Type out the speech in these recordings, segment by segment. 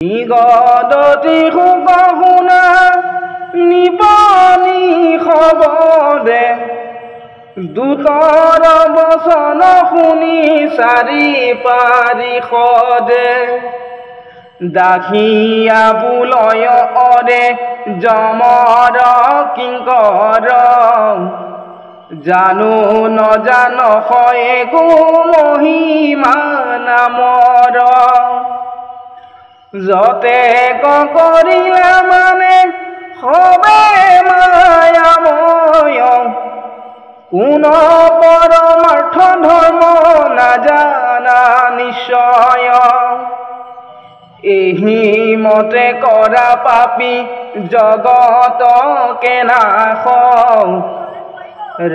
নিগদতি শুক শুনা নিবনি খবৰে দূতৰ বচন শুনি চাৰি পাৰিষদে দাসিয়া বুলয় অৰে যমৰ কিংকৰ জানো নজান একো মহিমা নামৰ যতে কৰিলা মানে সবে মায়াময় কোন পৰমাৰ্থ ধৰ্ম নাজানা নিশ্চয় এহি মতে কৰা পাপী জগত কেনাশ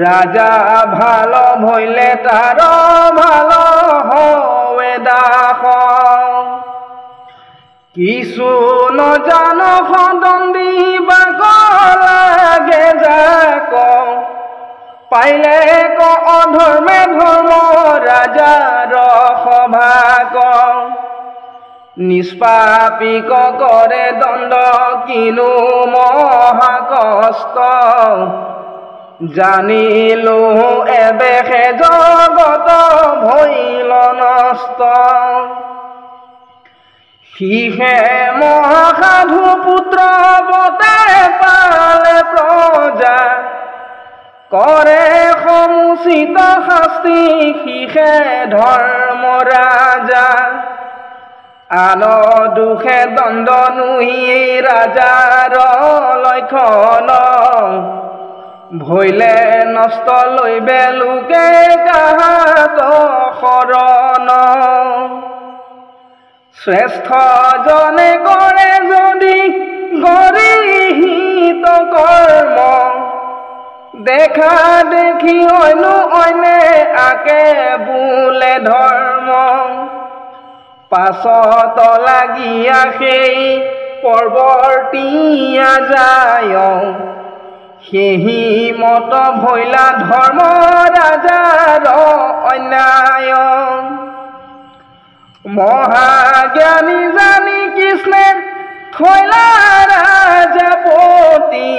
ৰাজা ভাল ভৈলে তাৰ ভাল হৱে দাস কিছু নজান সদন্দি বাক লাগে যাক পাইলে ক অধৰ্মে ধৰ্ম ৰাজাৰ সভাক নিষ্পাপিক কৰে দণ্ড কিনো মহা কষ্ট জানিলো এবেশে জগত ভৈল নষ্ট সিহে মহাসাধু পুত্ৰ বতে পালে প্ৰজা কৰে সমুচিত শাস্তি সিহে ধৰ্ম ৰাজা আন দুখে দণ্ড নুহি ৰাজাৰ লক্ষণ ভৈলে নষ্ট লৈবে লোকে কাহাত শৰণ শ্ৰেষ্ঠ জনে কৰে যদি গৰিহিত কৰ্ম দেখা দেখি অন্য অন্যে আকে বোলে ধৰ্ম পাছত লাগিয়া সেই পৰৱৰ্তীয়া যায় সেহি মত ভৈলা ধৰ্ম ৰাজাৰ অন্যায় মহাজ্ঞানী জানি কৃষ্ণে থৈলা ৰাজপতি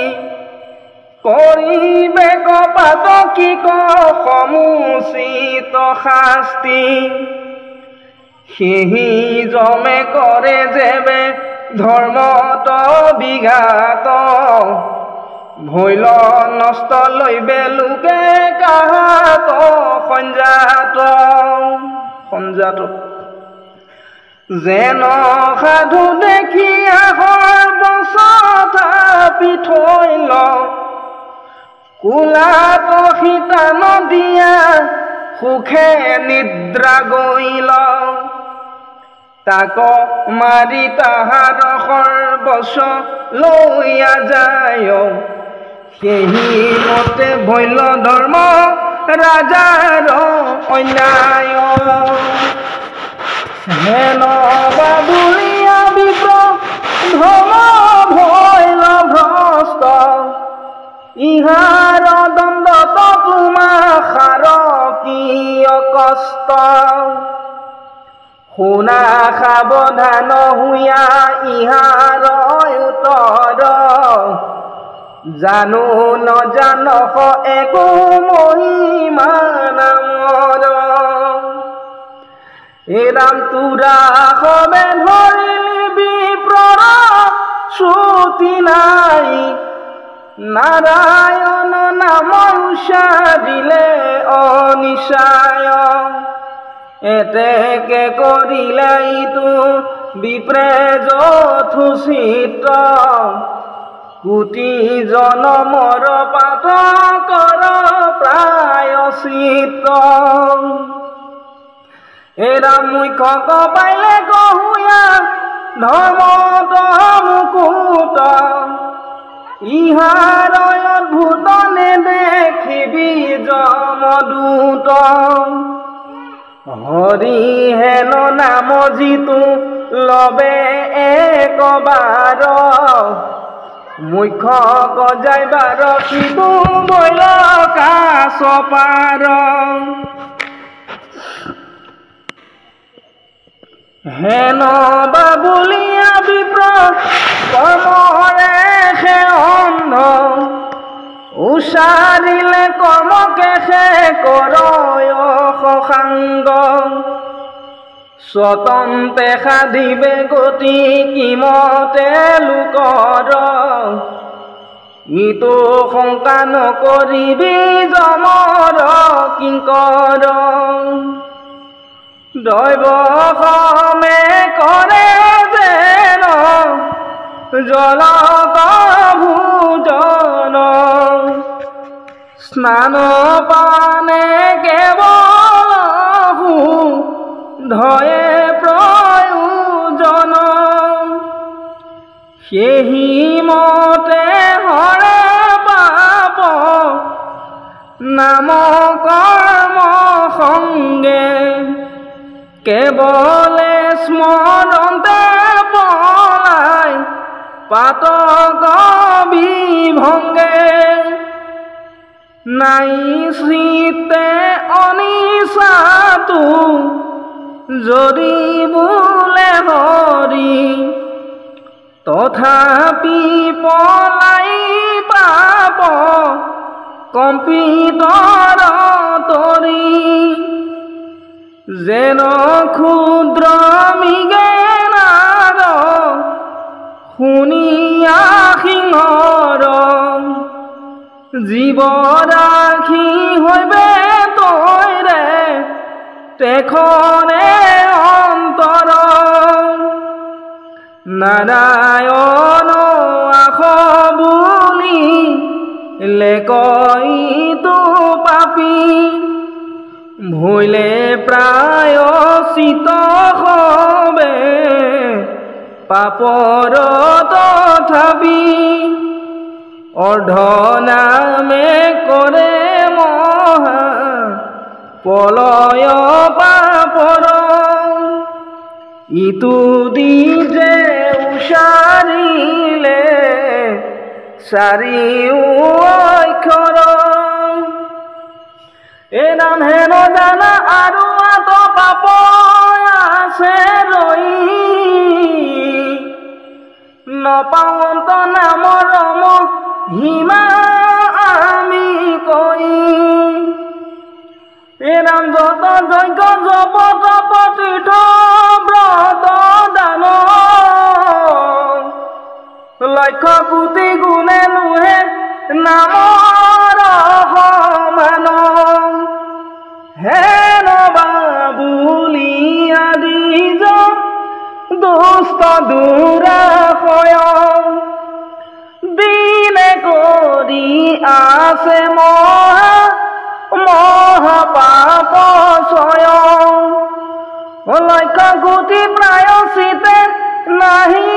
কৰিবে কপাত কি সমুচিত শাস্তি সেহি জমে কৰে যেবে ধৰ্মত বিঘাত ভৈল নষ্ট লৈবে লোকে কাহাত সঞ্জাত যেন সাধু দেখি আহৰ বছতা পিঠৈল কুলাত সীতা নদিয়া সুখে নিদ্ৰা গইল তাক মাৰি তাহাৰ সৰ্বস্ব লৈয়া যায় সেহি মতে ভৈল ধৰ্ম ৰাজাৰ অন্যায় হেন বাবুলিয়া বিপ্ৰ ধৰ্ম ভৈল ভ্ৰষ্ট ইহাৰ দণ্ডত তোমাৰ কিয় কষ্ট শুনা সাৱধান হুয়া ইহাৰ উত্তৰ জানো নজান একো মহিমা নামৰ এৰাম তোৰা সবে ধৰিলি বিপ্ৰৰ শ্ৰুতি নাই নাৰায়ণ নাম উচ্চাৰিলে অনিশায় এতেকে কৰিলে ইটো বিপ্ৰে যথোচিত কোটি জনমৰ পাত কৰ প্ৰায়শ্চিত্ত এৰা মুখ্য পাইলে কহুয়া ধৰ্মত মুকুট ইহাৰ অদ্ভুত নেদেখিবি যমদূত হৰি হেন নাম জিতু লবে একবাৰ মুখ্য গজাইবাৰ সিটো বৈল কাছ পাৰ হেন বাবুলিয়া বিপ্ৰ কৰ্মৰে সে অন্ধ উচাৰিলে কৰ্মকে সে কৰয় শশাংগ স্বতন্তে সাধিবে গতি কিমতে লোকৰ ইটো শংকা নকৰিবি যমৰ কিংকৰ দৈৱ সমে কৰে যেন জলক ভোজন স্নান পানে কেৱল ধয়ে প্ৰয়োজন সেহি মতে হৰে পাপ নাম কৰ্ম সংগে কেৱলে স্মৰণতে পলাই পাতক বিভংগে নাই চিতে অনিচাটো যদি বোলে হৰি তথাপি পলাই পাপ কম্পিতৰ তৰি যেন ক্ষুদ্ৰ মৃগে নাদ শুনিয়া সিংহৰ জীৱ ৰাখি হৈবে তৈৰে তেখনে অন্তৰ নাৰায়ণ আস বুলি লেকইতো পাপী ভৈলে প্ৰায়চিত হবে পাপৰ তথাপি অৰ্ধনামে কৰে মহা পলয় পাপৰ ইটো দি যে উচাৰিলে চাৰিও অক্ষৰ এ নাম হেন জানা আৰু আত পাপ আছে ৰৈ নপাৱন্ত নামৰ মহিমা আমি কৈ এ নাম যত যজ্ঞ জপ তপ তীৰ্থ ব্ৰত দান লক্ষ কোটি গুণে নুহে নামৰ সমান হেন বাবুলি আদি দুষ্ট দুৰাশয় দিনে কৰি আছে মহাপাপ স্বয়ং লক্ষ কোটি প্ৰায়চিতে নাহি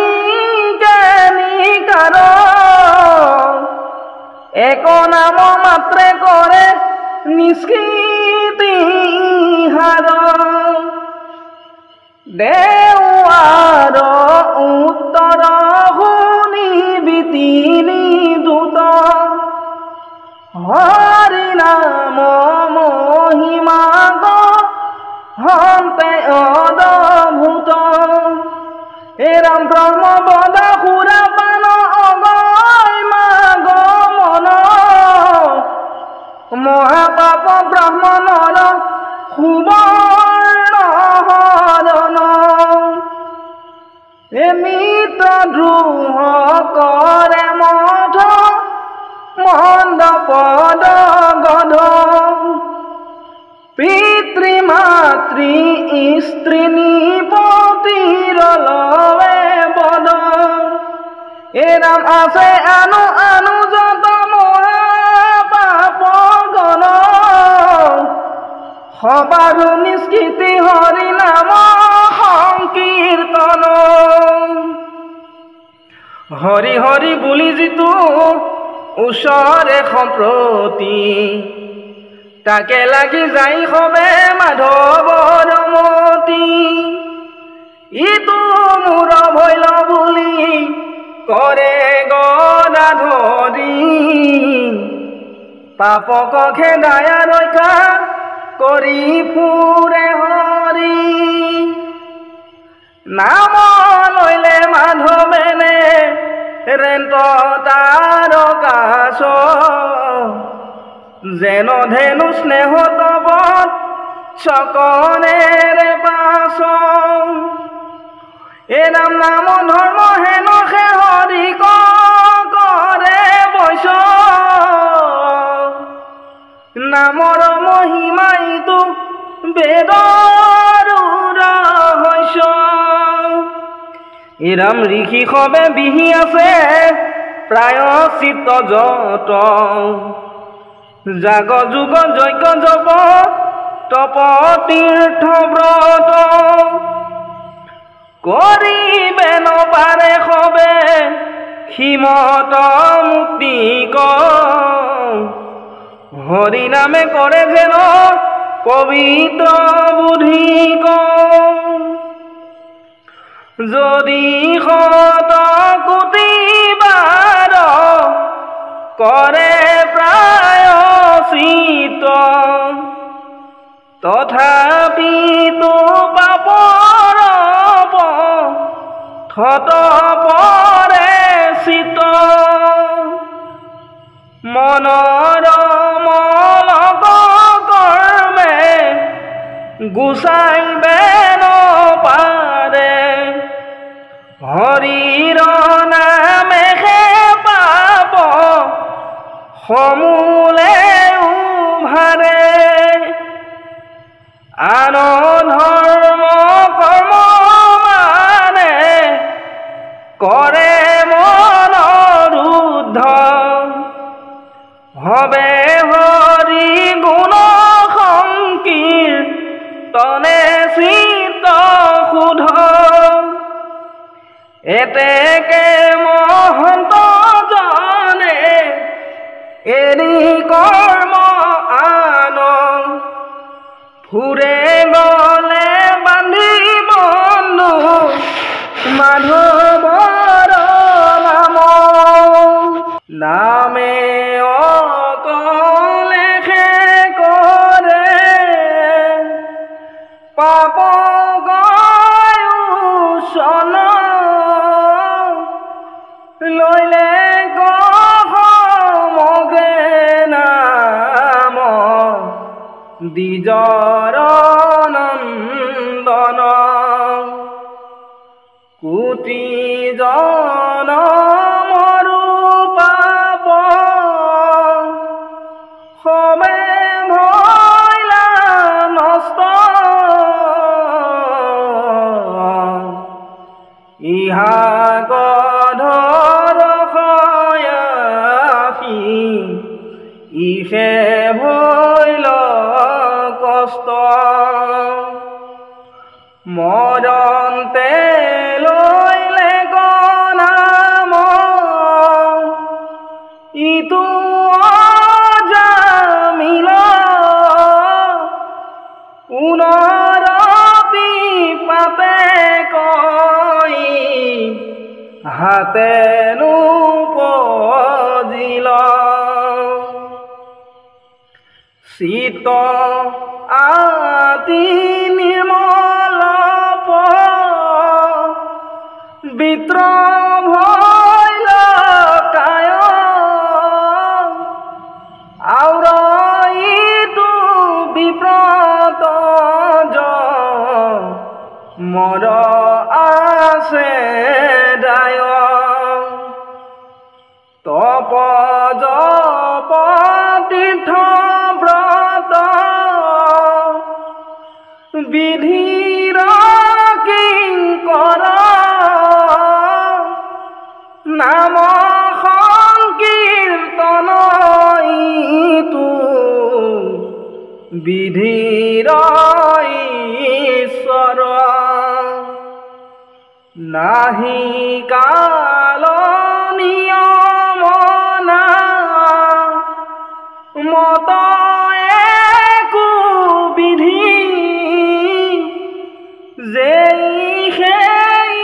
জ্ঞানিকাৰ এক নাম মাত্ৰে কৰে নিষ্কৃতি হাৰ দেৱাৰ উত্তৰ শুনিবি তিনি দূত হৰি নাম মহিমা হন্তে অদ্ভুত হে ৰাম ব্ৰহ্ম বদ সুৰা পান অগয় মাগ মন মহাপাপ ব্ৰাহ্মণৰ সুবৰ্ণ হৰণ এমিত দ্ৰোহ কৰে মঠ মন্দ পদ গধ পিতৃ মাতৃ স্ত্ৰী নিপতিৰ লৱে বদ এ ৰাম আছে আনু আনু যত মহাপাপ গণ সবাৰো নিষ্কৃতি হৰি নাম সংকীৰ্তন হৰি হৰি বুলি যিটো ওচৰে সম্প্ৰতি তাকে লাগি যাই হবে মাধৱৰ মতি ইটো মোৰ ভৈল বুলি কৰে গদাধৰি পাপক খেদায়া ৰক্ষা কৰি ফুৰে হৰি নাম লইলে মাধৱেনে ৰেন্ত তাৰকাশ যেন ধেনু স্নেহ তব চকনেৰে পাছ এ নাম নাম ধৰ্ম হেনো হৰি কৰে বৈশ নামৰ মহিমাইতো বেদৰ ৰহস্য ইৰাম ঋষি সবে বিহি আছে প্ৰায়শ্চিত্ত যত জাগ যুগ যজ্ঞ জপ তপ তীৰ্থ ব্ৰত কৰিবে নপাৰে সবে সীমত মুক্তি হৰি নামে কৰে যেন পবিত্ৰ বুদ্ধি যদি শত কোটি বাৰ কৰে প্ৰায়শ্চিত্ত তথাপিতো পাপৰ থত পৰে চিত মনৰ মলক কৰ্মে গুচাইবে নপাৰে হৰিৰ নামেহে পাপ সমূলে উভাৰে আন ধৰ্ম কৰ্ম মানে কৰে মনৰুদ্ধ হবে হৰি গুণ সংকীৰ্তনে চিত্ত শুদ্ধ এতেকে মহন্ত জনে এৰি কৰ্ম আন ফুৰে গলে বান্ধি বন্ধু মাধৱৰ নাম নামে অকলেহে কৰে পাপ গয়ুষণ লইলে গহমগে নাম দ্বিজৰ নন্দন কোটি জনমৰো পাপ সবে ভইলা নষ্ট ইহা গধৰ সয়াসী ইহে ভইল কষ্ট মৰন্তে লইলে গনাম ইটো অজামিল পুনৰপি পাপে কৈ হাতে নুপজিল চিত আতি নিৰ্মল বিত্ৰ ভইল কায় আউৰইটো বিব্ৰত মৰ আছে দায় তপ জপ তীৰ্থ ব্ৰত বিধিৰ কিংকৰ নাম সংকীৰ্তন ইটো বিধিৰ ঈশ্বৰ নাহি কাল নিয়ম না মত একো বিধি যেই সেই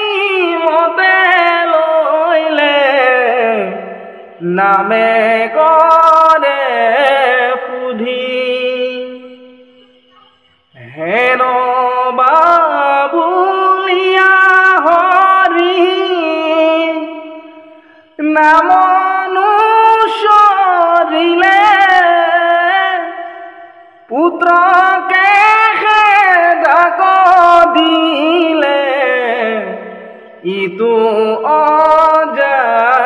মতে লইলে নামে কৰে সুধি হেন বাবুলিয়া নামনুচৰিলে পুত্ৰকে খেদাক দিলে ইটো অজামিলে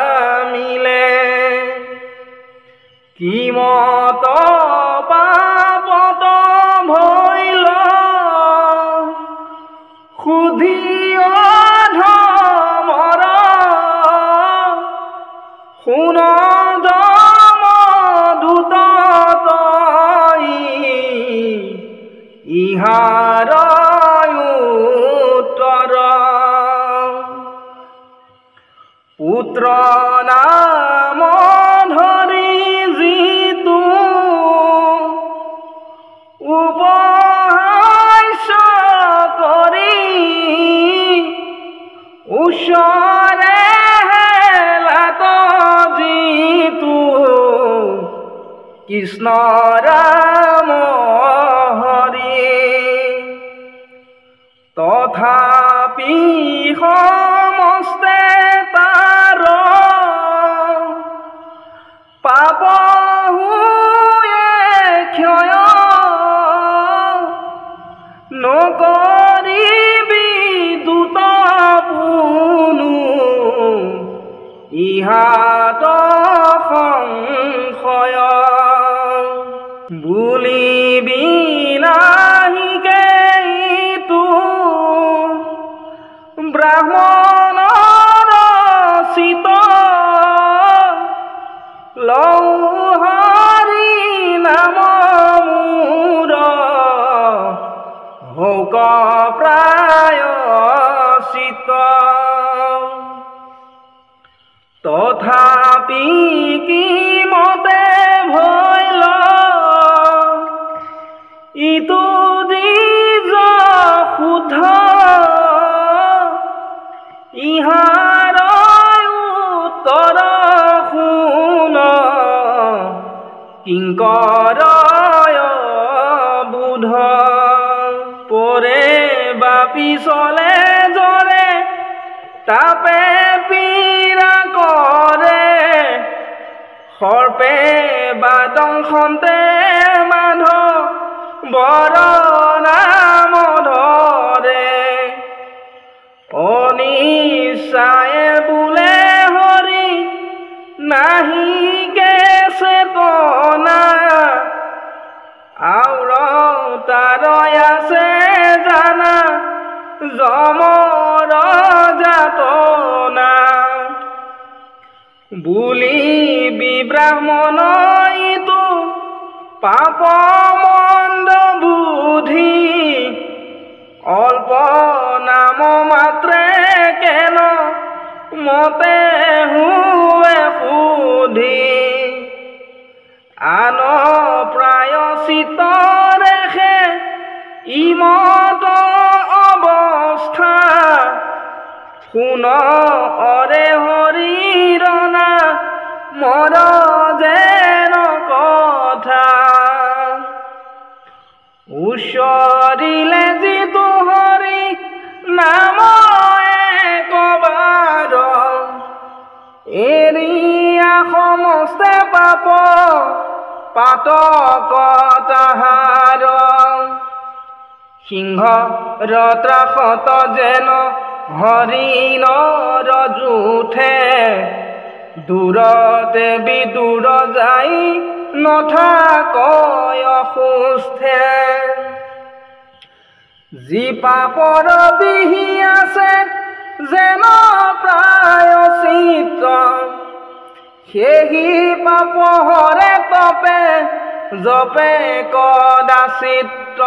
কিমত পাপত ভৈল সুধি অধমৰ শুন যমদূত তই ইহাৰ উত্তৰ পুত্ৰ নাম ধৰি যিটো উপহাস্য কৰি ওচৰে হেলাত যিটো কৃষ্ণ ৰাম হৰি তথাপি সমস্তে তাৰ পাপ হুয়ে ক্ষয় নকৰিবি দূত পুনু ইহাত সংশয় বুলিবি নাহিকে ইটো ব্ৰাহ্মণৰ চিত লৌ হৰি নাম মূৰ হৌক প্ৰায়শ্চিত তথাপি কিমতে ভৈল ইটো দ্বিজ শুদ্ধ ইহাৰ উত্তৰ শুন কিংকৰ বুধ পৰে বা পিছলে জৰে তাপে পীড়া কৰে সৰ্পে বা দংশন্তে বান্ধ বৰ নাম ধৰে অনিচায়ে বোলে হৰি নাহিকে চেতনা আউৰ তাৰ আছে জানা যমৰ যাতনা বুলিবি ব্ৰাহ্মণ ইটো পাপ মন্দ বুদ্ধি অল্প নাম মাত্ৰে কেন মতে হুৱে সুধি আন প্ৰায়শ্চিত ৰেখে ইমত অৱস্থা শুন অৰে হৰিৰ না মৰ যেন কথা উচৰিলে যিটো হৰি নাম একবাৰ এৰিয়া সমস্তে পাপ পাতক তাহাৰ সিংহ ত্ৰাসত যেন হৰিণৰ জুঠে দূৰতে বিদূৰ যাই নথাকয় অসুস্থে যি পাপৰ বিহি আছে যেন প্ৰায়শ্চিত সেই পাপ হৰে তপে জপে কদাচিত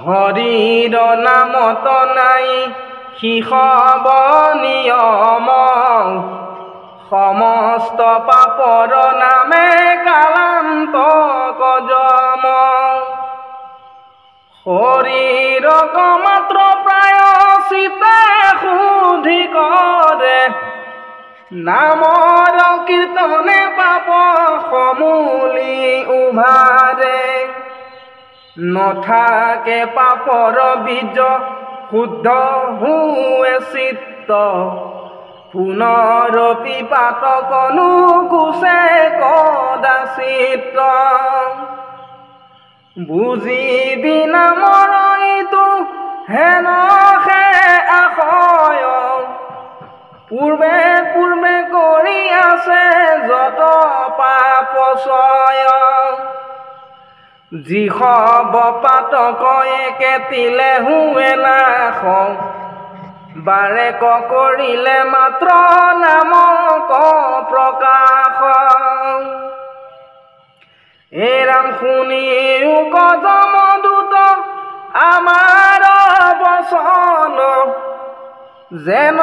হৰিৰ নামত নাই শিখব নিয়ম সমস্ত পাপৰ নামে কালান্ত কজম শৰীৰক মাত্ৰ প্ৰায়শ্চিতে শুদ্ধি কৰে নামৰ কীৰ্তনে পাপ সমূলি উভাৰে নথাকে পাপৰ বীজ শুদ্ধ হুৱে চিত্ত পুনৰপি পাতকনো কুচে কদাচিত বুজিবি নামৰ ইটো হেনহে আশয় পূৰ্বে পূৰ্বে কৰি আছে যত পাপচয় যি হব পাতক একে তিলে হুৱে নাশ বাৰেক কৰিলে মাত্ৰ নামক প্ৰকাশ হে ৰাম শুনিও কদম দূত আমাৰ বচন যেন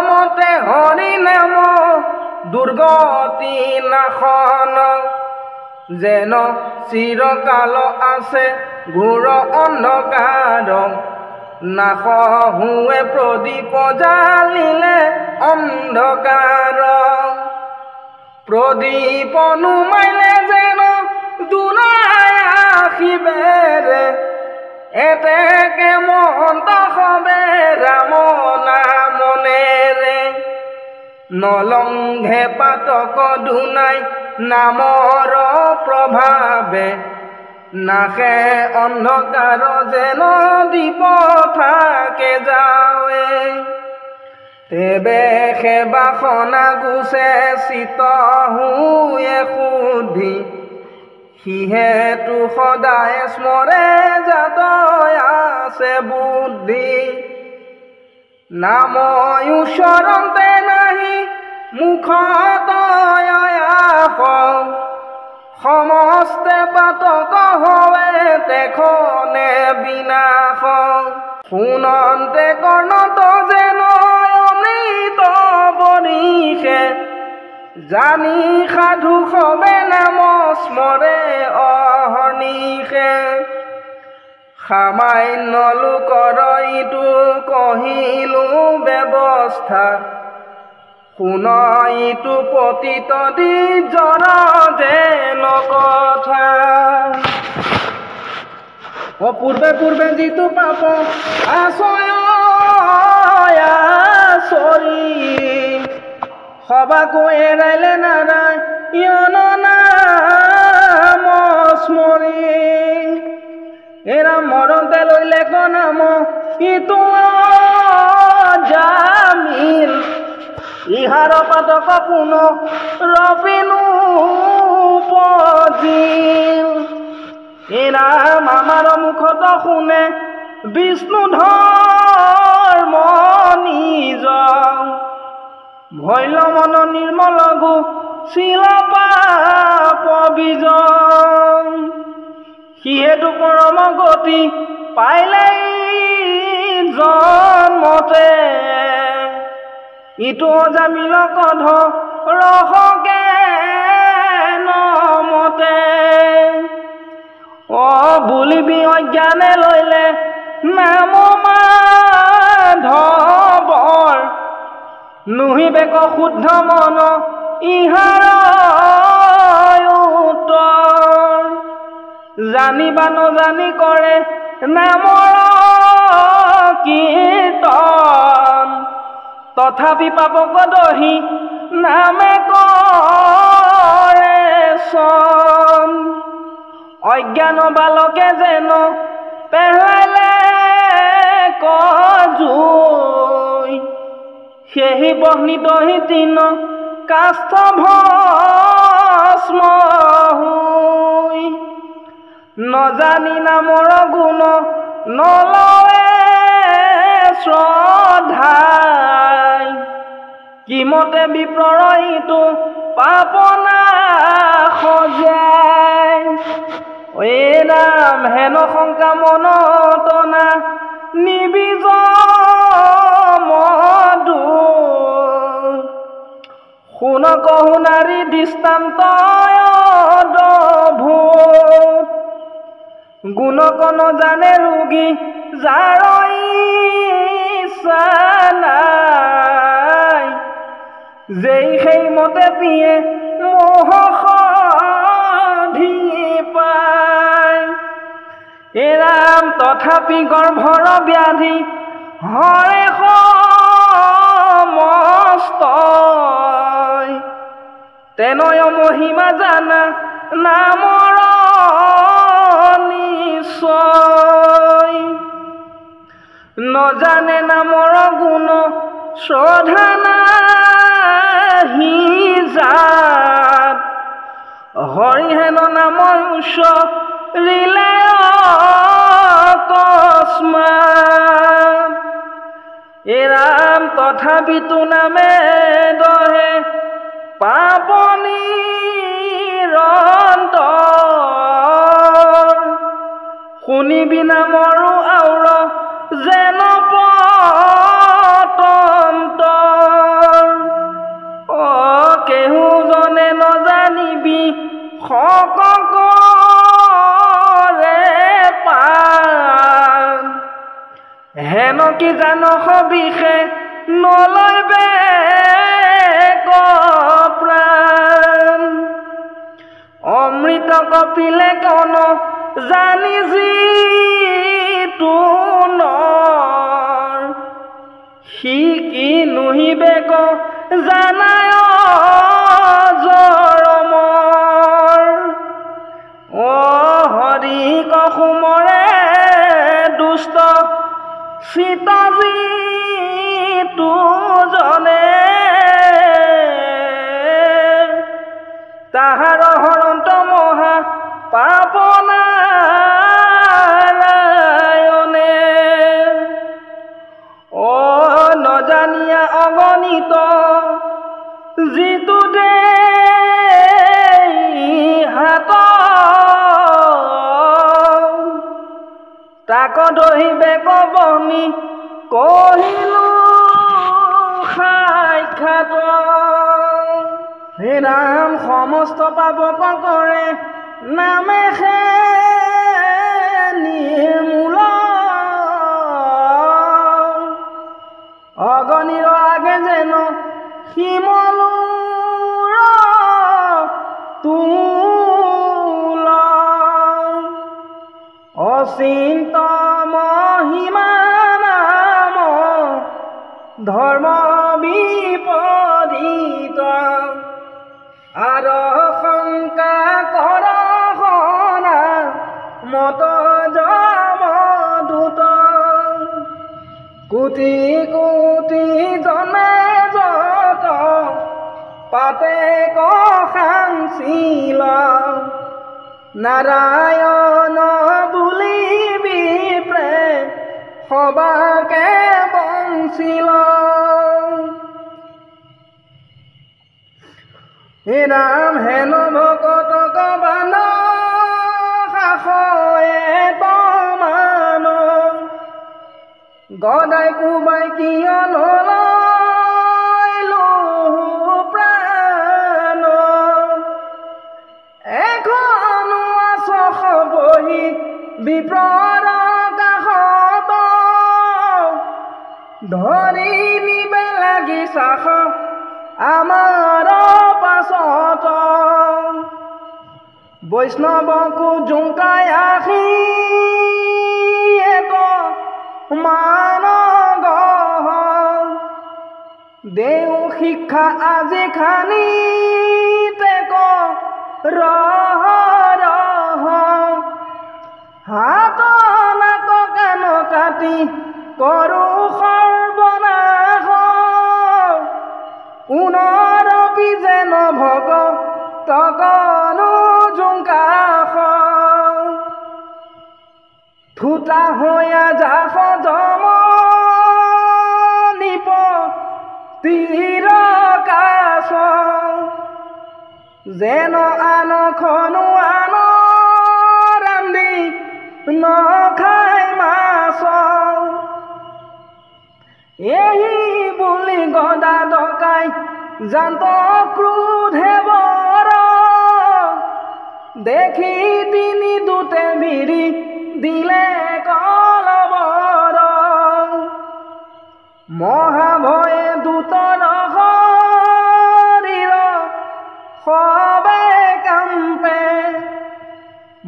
মতে হৰি নাম দুৰ্গতি নাশন যেন চিৰকাল আছে ঘোৰ অন্ধকাৰ নাশ হুৱে প্ৰদীপ জালিলে অন্ধকাৰ প্ৰদীপ নুমাইলে যেন দুনাই আহিবেৰে এতেকে মন্ত হবে ৰাম নামনেৰে নলংঘে পাতক দুনাই নামৰ প্ৰভাৱে নাশে অন্ধকাৰ যেন দীপ থাকে যাৱে তেবে সেবাসনা গুচে চিত হুয়ে শুদ্ধি সিহেতু সদায় স্মৰে জাত আছে বুদ্ধি নাময় উচ্চৰণতে নাহি মুখত আশ সমস্তে পাতক হৱে তেখনে বিনাশ শুনন্তে কৰ্ণত যেন অমৃত বৰিষে জানি সাধু সবে নাম স্মৰে অহৰ্নিশে সামান্য লোকৰ ইটো কহিলো ব্যৱস্থা শুন ইটো পতিত দি জ্বৰ যেন কথা পূৰ্বে পূৰ্বে যিটো পাপ আচয় আচৰি সবাকো এৰাইলে নাৰায়ণ নাম স্মৰি এৰা মৰতে লৈলে নাম ইটো জামিল ইহাৰ পাতক পুন ৰপিনো পজিল এৰাম আমাৰ মুখত শুনে বিষ্ণু ধৰ্ম নিজ ভৈল মন নিৰ্মল গো শিল পাপ বীজ সিহেতু পৰম গতি পাইলে জন্মতে ইটো জামিল কধ ৰহকে নমতে বুলিবি অজ্ঞানে লৈলে নাম মাধৱৰ নুহিবেক শুদ্ধ মন ইহাৰ উত্তৰ জানিবা নজানি কৰে নামৰ কীৰ্তন তথাপি পাপক দহি নামে কৰে চন অজ্ঞান বালকে যেন পেলাইলে কজুই সেহি বহ্নি দহি তিন কাষ্ঠ ভস্ম হুই নজানি নামৰ গুণ নলৱে শ্ৰদ্ধাই কিমতে বিপ্ৰৰ ইটো পাপনা সজাই এ নাম হেন শংকা মনতনা নিবিজ মধু শুন কহুনাৰী দৃষ্টান্ত অদ্ভুত গুণকন জানে ৰোগী যাৰ ইচ্ছা নাই যেই সেই মতে পিয়ে মোহ সাধি পায় এৰাম তথাপি গৰ্ভৰ ব্যাধি হৰে সমস্ত তেনয় মহিমা জানা নামৰ নিশ্চয় নজানে নামৰ গুণ শ্ৰদ্ধা নাহি যাত হৰিহেন নাম উচ্চৰিলে অকস্মাৎ এ ৰাম তথাপিতো নামে দহে পাপ নিৰন্তৰ শুনিবি নামৰো আউৰ যেন পতন্তৰ কেহু জনে নজানিবি সকৰে পান হেন কি জান সবিষে নলয়বে প্ৰাণ অমৃত কপিলে কন জানি যিটো নৰ সি কি নুহিবে ক জানায় জৰমৰ হৰি কসুমৰে দুষ্ট চিত যিটো জনে তাহাৰ হৰন্ত মহা পাপনাৰায়ণে নজানিয়া অগণিত যিটো দে হাত তাক দহিবে কবনি কহিলো সাক্ষাৎ হে ৰাম সমস্ত পাপ কৰে নামে হে নিৰ্মূল অগণিৰ আগে যেন শিমলুৰ তুল অচিন্ত মহিমা নাম ধৰ্ম বিপৰীত আৰ শংকা কৰ হনা মত যমদূত কোটি কোটি জনে যত পাতে কসাংছিল নাৰায়ণ বুলিবি প্ৰেম সবাকে বঞ্চিল হে ৰাম হেন ভকতক বান সাহয়ে তমান গদাই কোবাই কিয় নলয়লো প্ৰাণ এখনো আছখ বহি বিপ্ৰৰ কাষত ধৰি নিবে লাগি চাখ আমাৰ পাছত বৈষ্ণৱকো জোঁকাই আহি মান গহ দেও শিক্ষা আজি খানি তেক ৰহ ৰহ হাত নাক কাণ কাটি কৰো সৰ্বনাশ পুনৰপি যেন ভকতকনো জোঁকাস থোতা হৈয়া যাস যম নিপ তিৰকাশ যেন আনখনো আন ৰান্ধি নখাই মাছ এই বুলি গদা ডকাই জান্ত ক্ৰোধে বৰ দেখি তিনি দুটে ভিৰি দিলে কলবৰ মহাভয়ে দূতৰ শৰীৰ সবে কাম্পে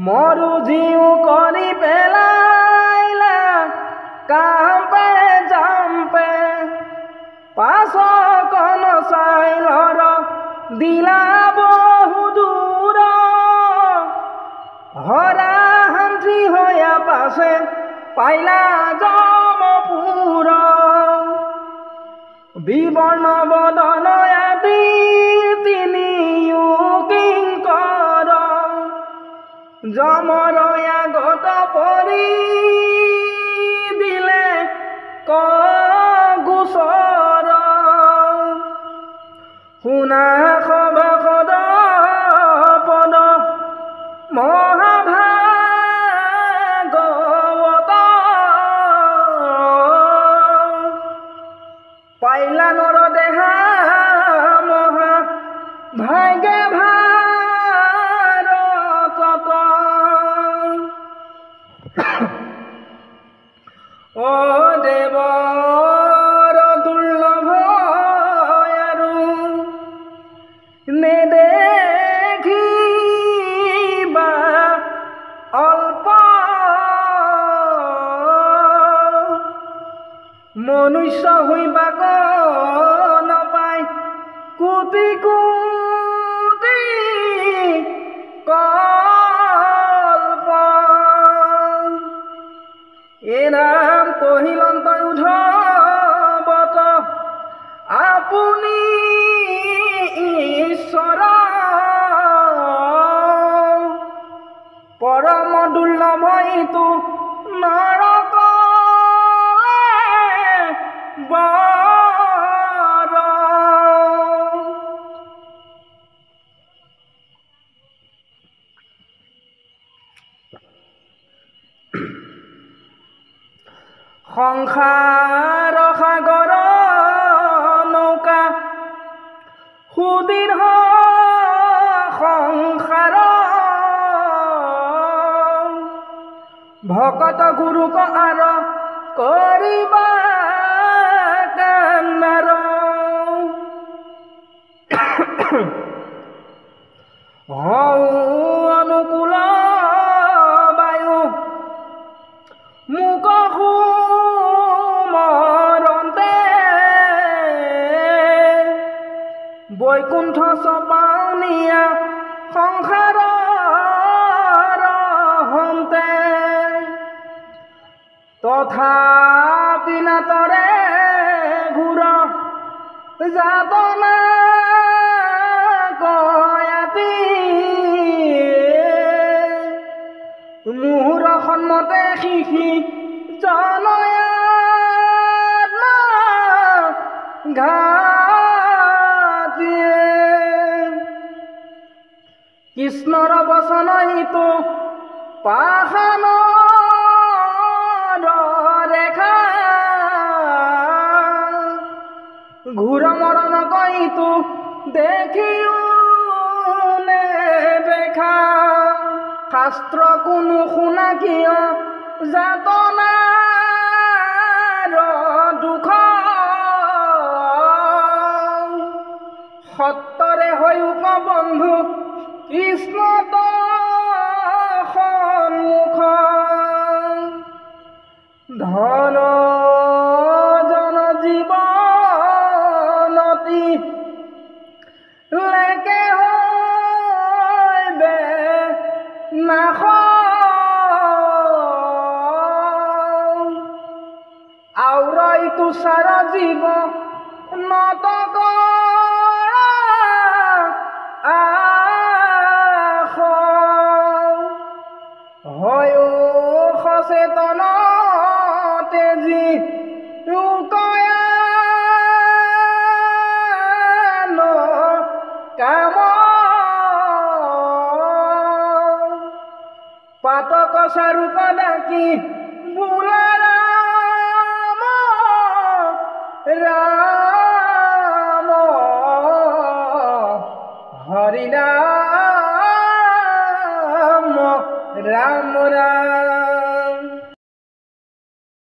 মৰু জীও কৰি পেলাইলা কাম্পে জাম্পে পাছ কন চাইলৰ দিলা পাইলা যমপুৰ বিবৰ্ণ বদন আদি তিনিও কিংকৰ যমৰ আগত পৰি দিলে গোচৰ শুনা সভাসদ পদ মহাভাগৱত পাইলা নৰ দেহা মহা ভাগ্যে ভাৰতত অ দেৱৰ দুৰ্লভ আৰু নেদেখিবা অল্প মনুষ্য হৈবাক নাপায় কোটি কোটি কল্প এ নাম কহিলন্ত উদ্ধৱত আপুনি ঈশ্বৰ পৰম দুৰ্লভ ইটো নৰকলে বৰ সংসাৰ সাগৰ নৌকা সুদীৰ্ঘ সংসাৰ ভকত গুৰুক আৰ কৰিবা কান্নাৰ হও অনুকূল বায়ু মোক সুমৰন্তে বৈকুণ্ঠ চপাওনিয়া সংসাৰৰ হন্তে তথাপি নাতৰে ঘূৰ যাতনা কয়াতি মুহুৰ সন্মতে শিখি জনয়াত ঘাটিয়ে কৃষ্ণৰ বচন ইটো পাষাণৰ ৰেখা ঘূৰ মৰণ কইটো দেখিও নেদেখা শাস্ত্ৰ কোনো শুনা কিয় যাতনাৰ দুখ সত্তৰে হৈ বন্ধু কৃষ্ণ সন্মুখ ধন জন জীৱনতি লেকে হৈবে নাশ আউৰই তুষাৰ জীৱ নতক সচেতন তেজি উকয়ান কাম পাতক চাৰুক ডাকি বোলা ৰাম ৰাম